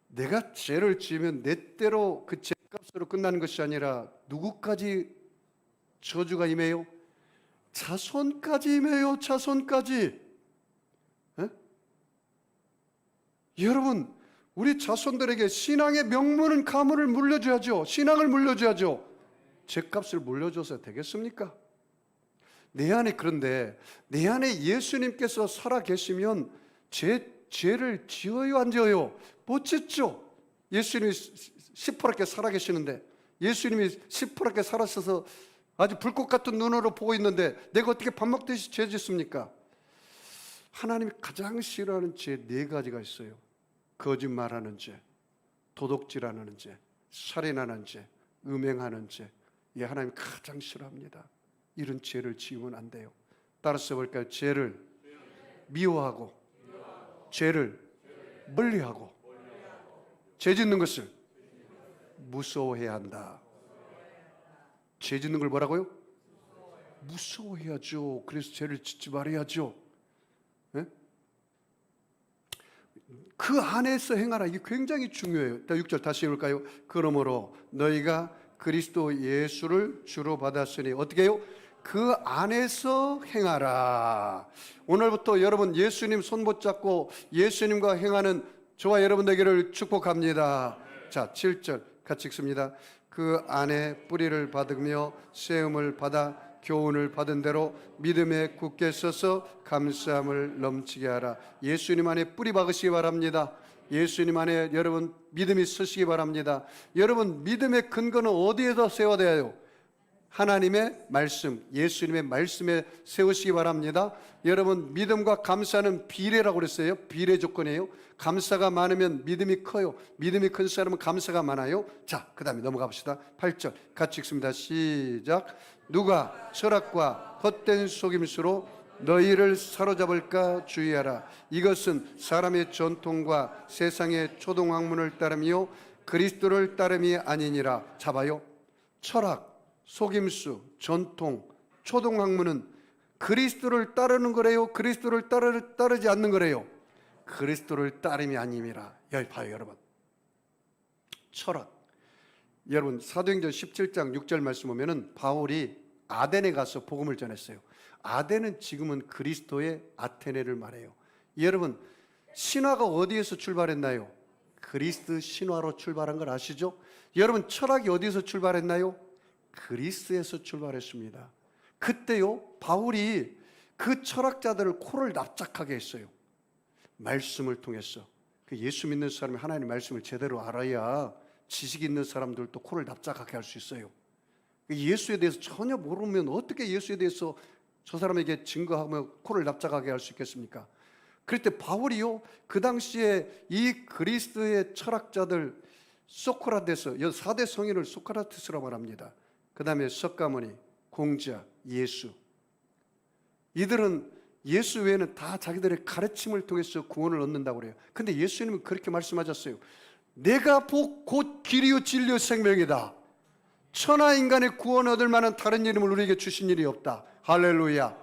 내가 죄를 지으면 내 때로 그 죄값으로 끝나는 것이 아니라 누구까지 저주가 임해요? 자손까지 임해요. 자손까지. 에? 여러분 우리 자손들에게 신앙의 명문은 가문을 물려줘야죠. 신앙을 물려줘야죠. 죄값을 물려줘서 되겠습니까? 내 안에 그런데 내 안에 예수님께서 살아 계시면 죄를 지어요 안 지어요? 못 짓죠. 예수님이 시퍼렇게 살아 계시는데 예수님이 시퍼렇게 살아셔서 아주 불꽃 같은 눈으로 보고 있는데 내가 어떻게 밥 먹듯이 죄 짓습니까? 하나님이 가장 싫어하는 죄 4가지가 있어요. 거짓말하는 죄, 도둑질하는 죄, 살인하는 죄, 음행하는 죄. 이 하나님 가장 싫어합니다. 이런 죄를 지으면 안 돼요. 따라서 볼까요? 죄를 미워하고 죄를 멀리하고 죄 짓는 것을 무서워해야 한다. 죄 짓는 걸 뭐라고요? 무서워해야죠. 그래서 죄를 짓지 말아야죠. 네? 그 안에서 행하라. 이게 굉장히 중요해요. 6절 다시 읽을까요? 그러므로 너희가 그리스도 예수를 주로 받았으니 어떻게 해요? 그 안에서 행하라. 오늘부터 여러분 예수님 손 붙잡고 예수님과 행하는 저와 여러분 되기를 축복합니다. 자, 7절 같이 읽습니다. 그 안에 뿌리를 받으며 세움을 받아 교훈을 받은 대로 믿음에 굳게 서서 감사함을 넘치게 하라. 예수님 안에 뿌리 박으시기 바랍니다. 예수님 안에 여러분 믿음이 서시기 바랍니다. 여러분 믿음의 근거는 어디에다 세워야 돼요? 하나님의 말씀, 예수님의 말씀에 세우시기 바랍니다. 여러분 믿음과 감사는 비례라고 그랬어요. 비례 조건이에요. 감사가 많으면 믿음이 커요. 믿음이 큰 사람은 감사가 많아요. 자, 그 다음에 넘어가 봅시다. 8절 같이 읽습니다. 시작. 누가 철학과 헛된 속임수로 너희를 사로잡을까 주의하라. 이것은 사람의 전통과 세상의 초동학문을 따름이요 그리스도를 따름이 아니니라. 잡아요. 철학, 속임수, 전통, 초동학문은 그리스도를 따르는 거래요? 그리스도를 따르지 않는 거래요? 그리스도를 따름이 아님이라. 여기 봐요, 여러분. 철학. 여러분, 사도행전 17장 6절 말씀 보면은 바울이 아덴에 가서 복음을 전했어요. 아덴은 지금은 그리스도의 아테네를 말해요. 여러분, 신화가 어디에서 출발했나요? 그리스 신화로 출발한 걸 아시죠? 여러분, 철학이 어디에서 출발했나요? 그리스에서 출발했습니다. 그때요, 바울이 그 철학자들을 코를 납작하게 했어요. 말씀을 통해서. 그 예수 믿는 사람이 하나님의 말씀을 제대로 알아야 지식 있는 사람들도 코를 납작하게 할 수 있어요. 예수에 대해서 전혀 모르면 어떻게 예수에 대해서 저 사람에게 증거하며 코를 납작하게 할 수 있겠습니까? 그럴 때 바울이요, 그 당시에 이 그리스도의 철학자들 소크라테스, 4대 성인을 소크라테스라고 말합니다. 그 다음에 석가모니, 공자, 예수. 이들은 예수 외에는 다 자기들의 가르침을 통해서 구원을 얻는다고 그래요. 근데 예수님은 그렇게 말씀하셨어요. 내가 곧 길이요 진리요 생명이다. 천하 인간의 구원 얻을 만한 다른 이름을 우리에게 주신 일이 없다. 할렐루야.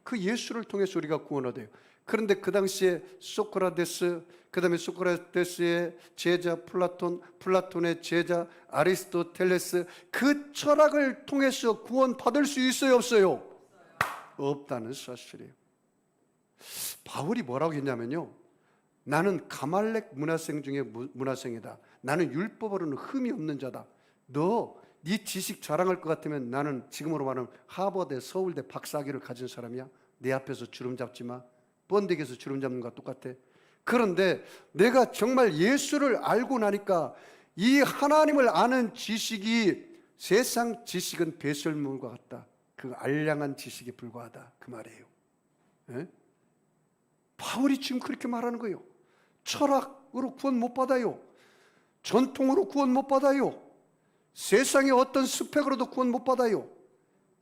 그 예수를 통해서 우리가 구원 얻어요. 그런데 그 당시에 소크라테스, 그 다음에 소크라테스의 제자 플라톤, 플라톤의 제자 아리스토텔레스, 그 철학을 통해서 구원 받을 수 있어요, 없어요? 없다는 사실이에요. 바울이 뭐라고 했냐면요, 나는 가말렉 문화생 중에 문화생이다. 나는 율법으로는 흠이 없는 자다. 네 지식 자랑할 것 같으면 나는 지금으로 말하면 하버드, 서울대 박사학위를 가진 사람이야. 내 앞에서 주름 잡지 마. 번데기에서 주름 잡는 것과 똑같아. 그런데 내가 정말 예수를 알고 나니까 이 하나님을 아는 지식이 세상 지식은 배설물과 같다. 그 알량한 지식에 불과하다. 그 말이에요. 예? 바울이 지금 그렇게 말하는 거예요. 철학으로 구원 못 받아요. 전통으로 구원 못 받아요. 세상의 어떤 스펙으로도 구원 못 받아요.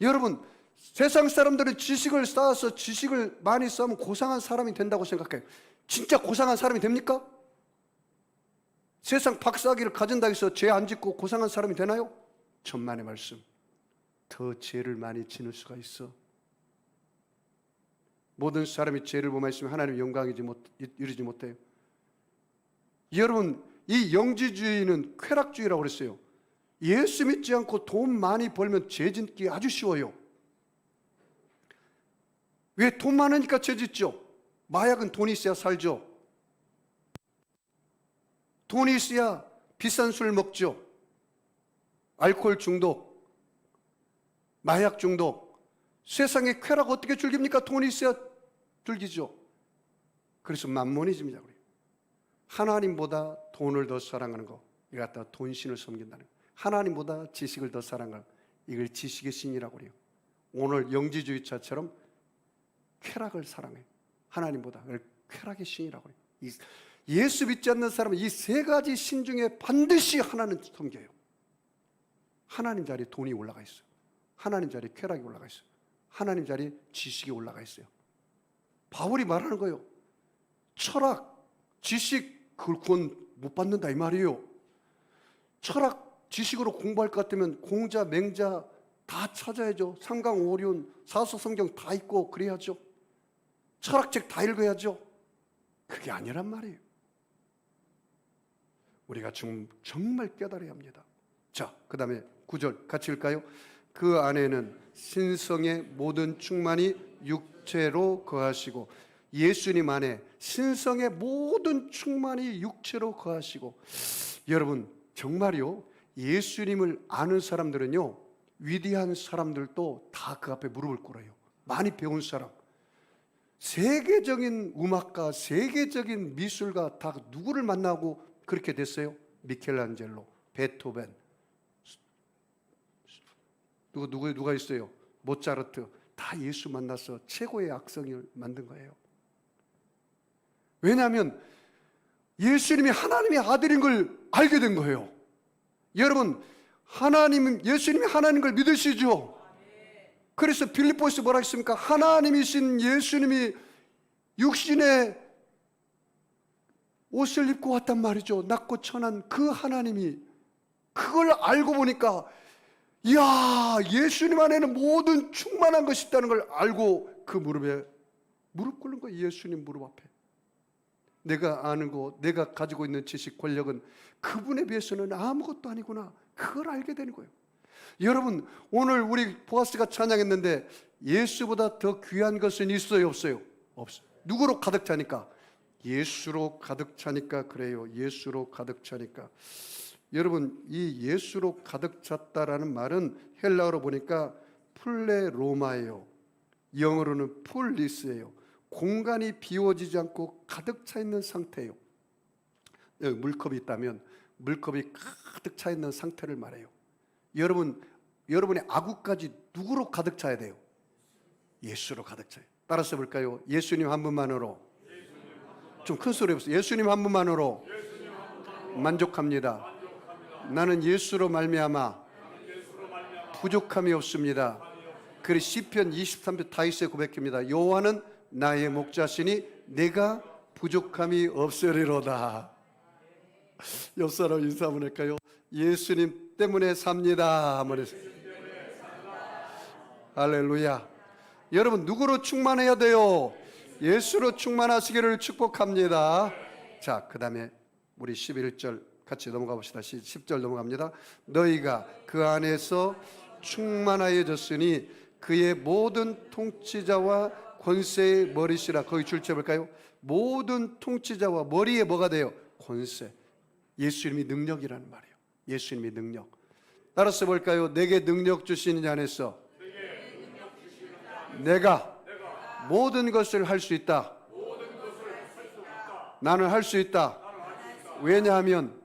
여러분, 세상 사람들은 지식을 쌓아서 지식을 많이 쌓으면 고상한 사람이 된다고 생각해요. 진짜 고상한 사람이 됩니까? 세상 박사학위를 가진다고 해서 죄 안 짓고 고상한 사람이 되나요? 천만의 말씀. 더 죄를 많이 지을 수가 있어. 모든 사람이 죄를 범하였으면 하나님의 영광 이루지 못해요. 여러분, 이 영지주의는 쾌락주의라고 그랬어요. 예수 믿지 않고 돈 많이 벌면 죄 짓기 아주 쉬워요. 왜? 돈 많으니까 죄 짓죠. 마약은 돈이 있어야 살죠. 돈이 있어야 비싼 술 먹죠. 알코올 중독, 마약 중독. 세상의 쾌락 어떻게 즐깁니까? 돈이 있어야 즐기죠. 그래서 만모니즘이라고 그래요. 하나님보다 돈을 더 사랑하는 거, 이거 갖다가 돈신을 섬긴다는 거. 하나님보다 지식을 더 사랑하는 거, 이걸 지식의 신이라고 그래요. 오늘 영지주의자처럼 쾌락을 사랑해요. 하나님보다. 그걸 쾌락의 신이라고 그래요. 예수 믿지 않는 사람은 이 세 가지 신 중에 반드시 하나는 섬겨요. 하나님 자리에 돈이 올라가 있어요. 하나님 자리에 쾌락이 올라가 있어요. 하나님 자리에 지식이 올라가 있어요. 바울이 말하는 거예요. 철학, 지식, 그걸 구원 못 받는다 이 말이에요. 철학, 지식으로 공부할 것 같으면 공자, 맹자 다 찾아야죠. 삼강, 오륜, 사서성경 다 읽고 그래야죠. 철학책 다 읽어야죠. 그게 아니란 말이에요. 우리가 정말 깨달아야 합니다. 자, 그 다음에 9절 같이 읽을까요? 그 안에는 신성의 모든 충만이 육체로 거하시고, 예수님 안에 신성의 모든 충만이 육체로 거하시고. 여러분, 정말요, 예수님을 아는 사람들은요, 위대한 사람들도 다 그 앞에 무릎을 꿇어요. 많이 배운 사람, 세계적인 음악가, 세계적인 미술가 다 누구를 만나고 그렇게 됐어요? 미켈란젤로, 베토벤, 누가 있어요? 모차르트. 다 예수 만나서 최고의 악성을 만든 거예요. 왜냐하면 예수님이 하나님의 아들인 걸 알게 된 거예요. 여러분, 예수님이 하나님인 걸 믿으시죠? 그래서 빌립보에서 뭐라 했습니까? 하나님이신 예수님이 육신의 옷을 입고 왔단 말이죠. 낮고 천한 그 하나님이. 그걸 알고 보니까 이야, 예수님 안에는 모든 충만한 것이 있다는 걸 알고 그 무릎에 무릎 꿇는 거예요. 예수님 무릎 앞에. 내가 아는 거, 내가 가지고 있는 지식, 권력은 그분에 비해서는 아무것도 아니구나. 그걸 알게 되는 거예요. 여러분, 오늘 우리 보아스가 찬양했는데 예수보다 더 귀한 것은 있어요, 없어요? 없어요. 누구로 가득 차니까? 예수로 가득 차니까 그래요. 예수로 가득 차니까. 여러분, 이 예수로 가득 찼다라는 말은 헬라어로 보니까 플레로마예요. 영어로는 풀리스예요. 공간이 비워지지 않고 가득 차 있는 상태예요. 여기 물컵이 있다면 물컵이 가득 차 있는 상태를 말해요. 여러분의 아구까지 누구로 가득 차야 돼요? 예수로 가득 차요. 따라서 볼까요? 예수님 한 분만으로. 좀 큰 소리 해보세요. 예수님 한 분만으로 만족합니다. 나는 예수로 말미암아 부족함이 없습니다. 그리고 시편 23편 다윗의 고백입니다. 여호와는 나의 목자시니 내가 부족함이 없으리로다. 옆 사람 인사 한번 할까요? 예수님 때문에 삽니다. 할렐루야. 여러분, 누구로 충만해야 돼요? 예수로 충만하시기를 축복합니다. 자, 그 다음에 우리 11절 같이 넘어가 봅시다. 10절 넘어갑니다. 너희가 그 안에서 충만하여졌으니 그의 모든 통치자와 권세의 머리시라. 거기 줄쳐 볼까요? 모든 통치자와 머리에 뭐가 돼요? 권세. 예수님이 능력이라는 말이에요. 예수님이 능력. 따라서 볼까요? 내게 능력 주시는 자 안에서 내가 모든 것을 할 수 있다. 나는 할 수 있다. 왜냐하면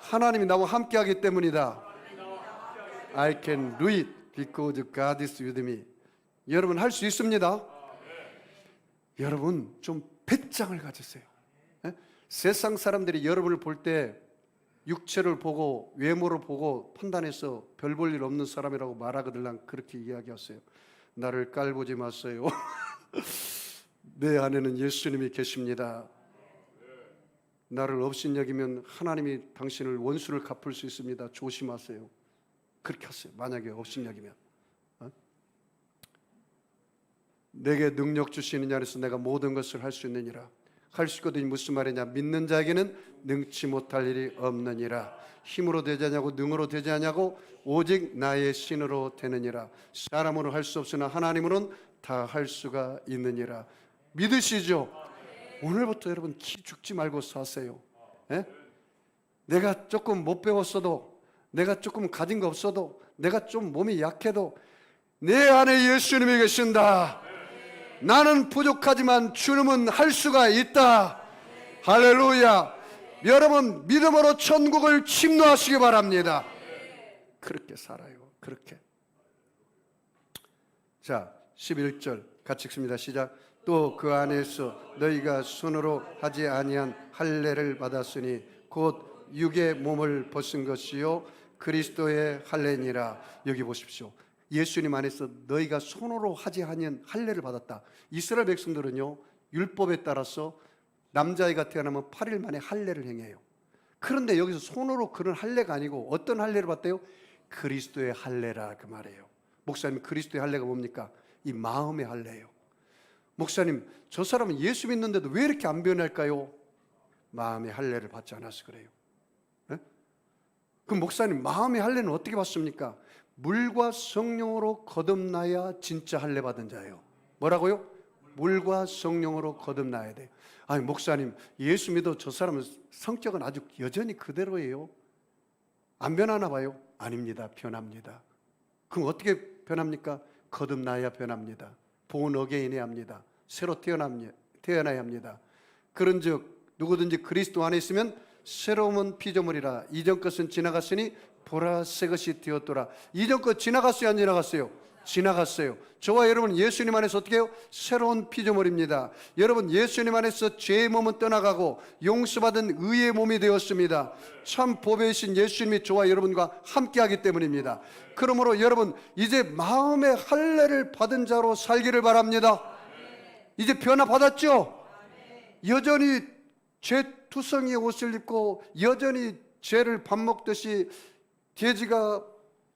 하나님이 나와 함께하기 때문이다. I can do it because God is with me. 여러분, 할 수 있습니다. 여러분, 좀 배짱을 가지세요. 세상 사람들이 여러분을 볼 때 육체를 보고 외모를 보고 판단해서 별 볼 일 없는 사람이라고 말하거든. 난 그렇게 이야기하세요. 나를 깔보지 마세요. 내 안에는 예수님이 계십니다. 나를 업신여기면 하나님이 당신을 원수를 갚을 수 있습니다. 조심하세요. 그렇게 하세요. 만약에 업신여기면. 내게 능력 주시는 자에서 내가 모든 것을 할 수 있느니라. 할 수 있거든요. 무슨 말이냐? 믿는 자에게는 능치 못할 일이 없느니라. 힘으로 되지 않냐고 능으로 되지 않냐고 오직 나의 신으로 되느니라. 사람으로 할 수 없으나 하나님으로는 다 할 수가 있느니라. 믿으시죠? 오늘부터 여러분 기 죽지 말고 사세요. 예? 내가 조금 못 배웠어도, 내가 조금 가진 거 없어도, 내가 좀 몸이 약해도 내 안에 예수님이 계신다. 나는 부족하지만 주님은 할 수가 있다. 할렐루야. 여러분, 믿음으로 천국을 침노하시기 바랍니다. 그렇게 살아요. 그렇게. 자, 11절 같이 읽습니다. 시작. 또 그 안에서 너희가 손으로 하지 아니한 할례를 받았으니 곧 육의 몸을 벗은 것이요 그리스도의 할례니라. 여기 보십시오. 예수님 안에서 너희가 손으로 하지 아니한 할례를 받았다. 이스라엘 백성들은요, 율법에 따라서 남자아이가 태어나면 8일 만에 할례를 행해요. 그런데 여기서 손으로 그런 할례가 아니고 어떤 할례를 받대요? 그리스도의 할례라 그 말이에요. 목사님, 그리스도의 할례가 뭡니까? 이 마음의 할례예요. 목사님, 저 사람은 예수 믿는데도 왜 이렇게 안 변할까요? 마음의 할례를 받지 않아서 그래요. 네? 그럼 목사님, 마음의 할례는 어떻게 받습니까? 물과 성령으로 거듭나야 진짜 할례 받은 자예요. 뭐라고요? 물과 성령으로 거듭나야 돼요. 아니 목사님, 예수 믿어 저 사람은 성격은 아주 여전히 그대로예요. 안 변하나 봐요? 아닙니다. 변합니다. 그럼 어떻게 변합니까? 거듭나야 변합니다. born again해야 합니다. 새로 태어나야 합니다. 그런즉 누구든지 그리스도 안에 있으면 새로운 피조물이라. 이전 것은 지나갔으니 보라 새 것이 되었더라. 이전 것 지나갔어요, 안 지나갔어요? 지나갔어요. 저와 여러분 예수님 안에서 어떻게 해요? 새로운 피조물입니다. 여러분 예수님 안에서 죄의 몸은 떠나가고 용서받은 의의 몸이 되었습니다. 참 보배이신 예수님이 저와 여러분과 함께하기 때문입니다. 그러므로 여러분 이제 마음의 할례를 받은 자로 살기를 바랍니다. 이제 변화 받았죠? 여전히 죄투성이의 옷을 입고 여전히 죄를 밥 먹듯이 돼지가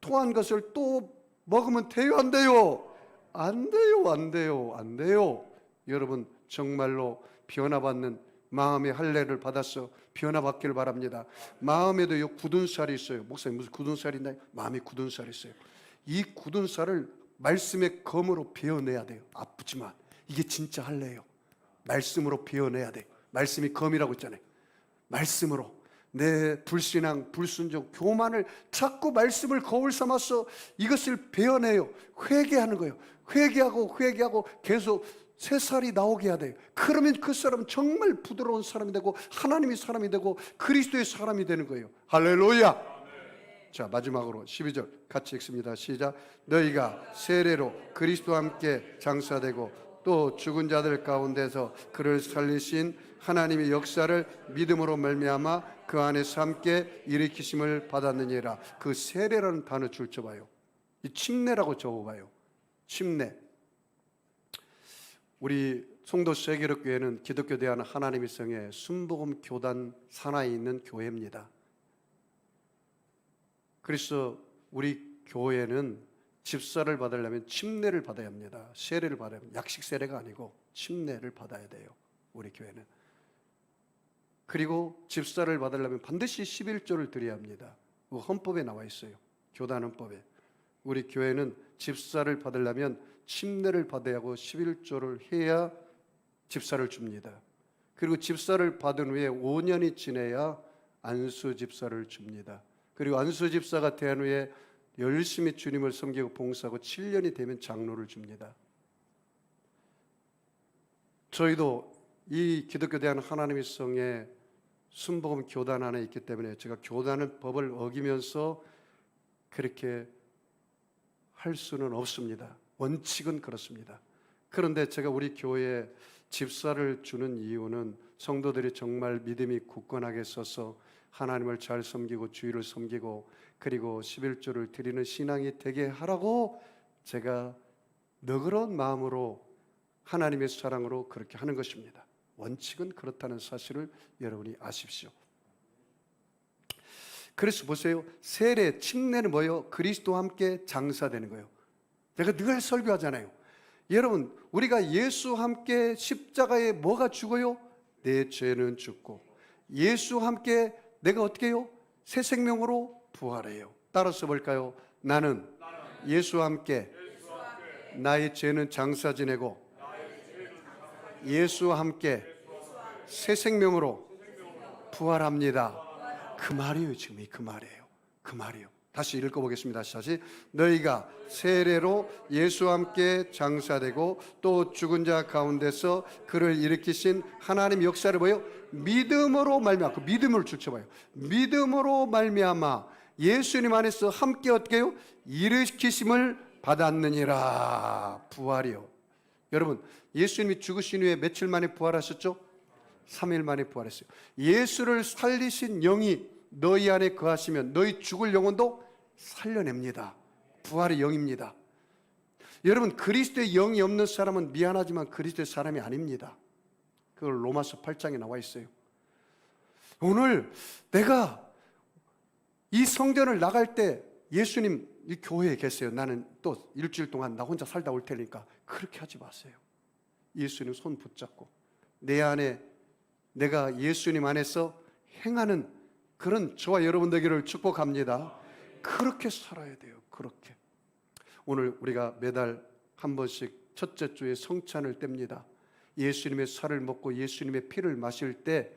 토한 것을 또 먹으면 돼요, 안 돼요? 안 돼요, 안 돼요, 안 돼요. 여러분 정말로 변화받는 마음의 할례를 받아서 변화받기를 바랍니다. 마음에도요 굳은 살이 있어요. 목사님 무슨 굳은 살이 있나요? 마음에 굳은 살이 있어요. 이 굳은 살을 말씀의 검으로 베어내야 돼요. 아프지만 이게 진짜 할례예요. 말씀으로 베어내야 돼요. 말씀이 검이라고 했잖아요. 말씀으로 내 불신앙, 불순종, 교만을 자꾸 말씀을 거울 삼아서 이것을 베어내요. 회개하는 거예요. 회개하고 계속 새 살이 나오게 해야 돼요. 그러면 그 사람은 정말 부드러운 사람이 되고 하나님의 사람이 되고 그리스도의 사람이 되는 거예요. 할렐루야. 자, 마지막으로 12절 같이 읽습니다. 시작. 너희가 세례로 그리스도와 함께 장사되고 또 죽은 자들 가운데서 그를 살리신 하나님의 역사를 믿음으로 말미암아 그 안에서 함께 일으키심을 받았느니라. 그 세례라는 단어 줄쳐봐요. 이 침례라고 적어봐요. 침례. 우리 송도 세계력교회는 기독교 대한 하나님의 성의 순복음 교단 산하에 있는 교회입니다. 그래서 우리 교회는 집사를 받으려면 침례를 받아야 합니다. 세례를 받아야 합니다. 약식 세례가 아니고 침례를 받아야 돼요. 우리 교회는. 그리고 집사를 받으려면 반드시 11조를 드려야 합니다. 그 헌법에 나와 있어요. 교단 헌법에. 우리 교회는 집사를 받으려면 침례를 받아야 하고 11조를 해야 집사를 줍니다. 그리고 집사를 받은 후에 5년이 지내야 안수 집사를 줍니다. 그리고 안수 집사가 된 후에 열심히 주님을 섬기고 봉사하고 7년이 되면 장로를 줍니다. 저희도 이 기독교 대한 하나님의 성에 순복음 교단 안에 있기 때문에 제가 교단의 법을 어기면서 그렇게 할 수는 없습니다. 원칙은 그렇습니다. 그런데 제가 우리 교회에 집사를 주는 이유는 성도들이 정말 믿음이 굳건하게 서서 하나님을 잘 섬기고 주의를 섬기고 그리고 11조를 드리는 신앙이 되게 하라고 제가 너그러운 마음으로 하나님의 사랑으로 그렇게 하는 것입니다. 원칙은 그렇다는 사실을 여러분이 아십시오. 그래서 보세요. 세례, 침례는 뭐예요? 그리스도와 함께 장사되는 거예요. 제가 늘 설교하잖아요. 여러분, 우리가 예수와 함께 십자가에 뭐가 죽어요? 내 죄는 죽고 예수와 함께 내가 어떻게 해요? 새 생명으로 부활해요. 따라서 볼까요? 나는 예수와 함께 나의 죄는 장사 지내고 예수와 함께 새 생명으로 부활합니다. 그 말이에요. 지금 그 말이에요. 그 말이에요. 다시 읽어보겠습니다. 다시. 너희가 세례로 예수와 함께 장사되고 또 죽은 자 가운데서 그를 일으키신 하나님 역사를 보여 믿음으로 말미암아. 그 믿음을 줄쳐봐요. 믿음으로 말미암아 예수님 안에서 함께 어떻게 해요? 일으키심을 받았느니라. 부활이요. 여러분, 예수님이 죽으신 후에 며칠 만에 부활하셨죠? 3일 만에 부활했어요. 예수를 살리신 영이 너희 안에 거하시면 너희 죽을 영혼도 살려냅니다. 부활의 영입니다. 여러분, 그리스도의 영이 없는 사람은 미안하지만 그리스도의 사람이 아닙니다. 그걸 로마서 8장에 나와 있어요. 오늘 내가 이 성전을 나갈 때 예수님 이 교회에 계세요. 나는 또 일주일 동안 나 혼자 살다 올 테니까 그렇게 하지 마세요. 예수님 손 붙잡고 내 안에 내가 예수님 안에서 행하는 그런 저와 여러분 되기를 축복합니다. 그렇게 살아야 돼요. 그렇게. 오늘 우리가 매달 한 번씩 첫째 주에 성찬을 뗍니다. 예수님의 살을 먹고 예수님의 피를 마실 때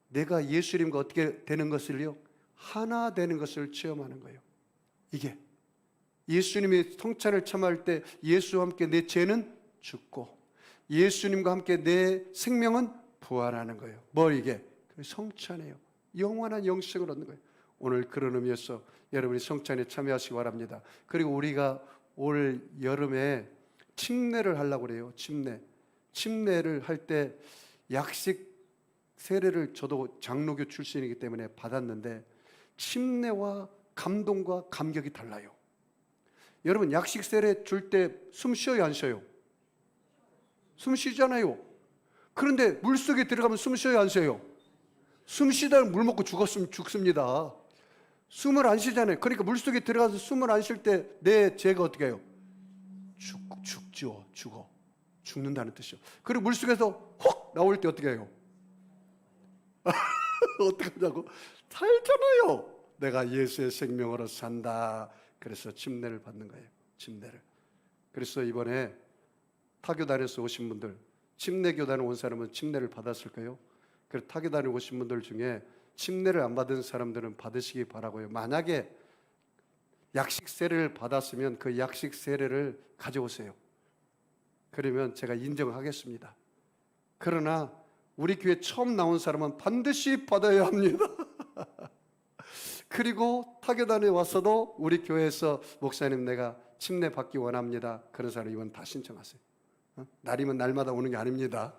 내가 예수님과 어떻게 되는 것을요? 하나 되는 것을 체험하는 거예요. 이게 예수님의 성찬을 참할 때 예수와 함께 내 죄는 죽고 예수님과 함께 내 생명은 부활하는 거예요. 뭘 이게? 성찬이에요. 영원한 영생을 얻는 거예요. 오늘 그런 의미에서 여러분이 성찬에 참여하시기 바랍니다. 그리고 우리가 올 여름에 침례를 하려고 그래요. 침례를 할 때 약식 세례를 저도 장로교 출신이기 때문에 받았는데 침례와 감동과 감격이 달라요. 여러분 약식 세례 줄 때 숨 쉬어요, 안 쉬어요? 숨 쉬잖아요. 그런데 물속에 들어가면 숨 쉬어요, 안 쉬어요? 숨 쉬다가 물 먹고 죽었으면 죽습니다. 숨을 안 쉬잖아요. 그러니까 물속에 들어가서 숨을 안 쉴 때 내 죄가 어떻게 해요? 죽는다는 뜻이요. 그리고 물속에서 혹 나올 때 어떻게 해요? 어떻게 하냐고? 살잖아요. 내가 예수의 생명으로 산다. 그래서 침례를 받는 거예요. 침례를. 그래서 이번에 타교단에서 오신 분들, 침례교단에 온 사람은 침례를 받았을까요? 그래서 타교단에 오신 분들 중에 침례를 안 받은 사람들은 받으시기 바라고요. 만약에 약식 세례를 받았으면 그 약식 세례를 가져오세요. 그러면 제가 인정하겠습니다. 그러나 우리 교회 처음 나온 사람은 반드시 받아야 합니다. 그리고 타교단에 와서도 우리 교회에서 목사님 내가 침례 받기 원합니다. 그런 사람 이번 다 신청하세요. 날이면 날마다 오는 게 아닙니다.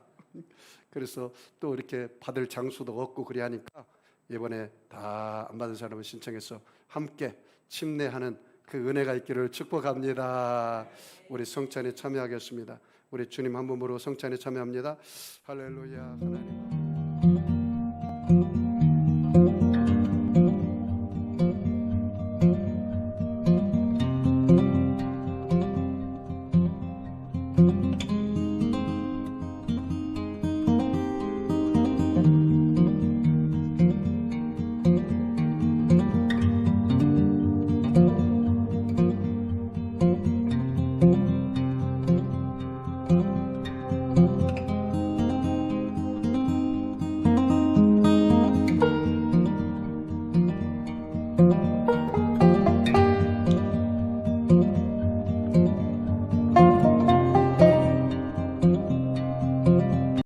그래서 또 이렇게 받을 장소도 없고 그래 하니까 이번에 다 안 받은 사람을 신청해서 함께 침례하는 그 은혜가 있기를 축복합니다. 우리 성찬에 참여하겠습니다. 우리 주님 한 몸으로 성찬에 참여합니다. 할렐루야. 하나님.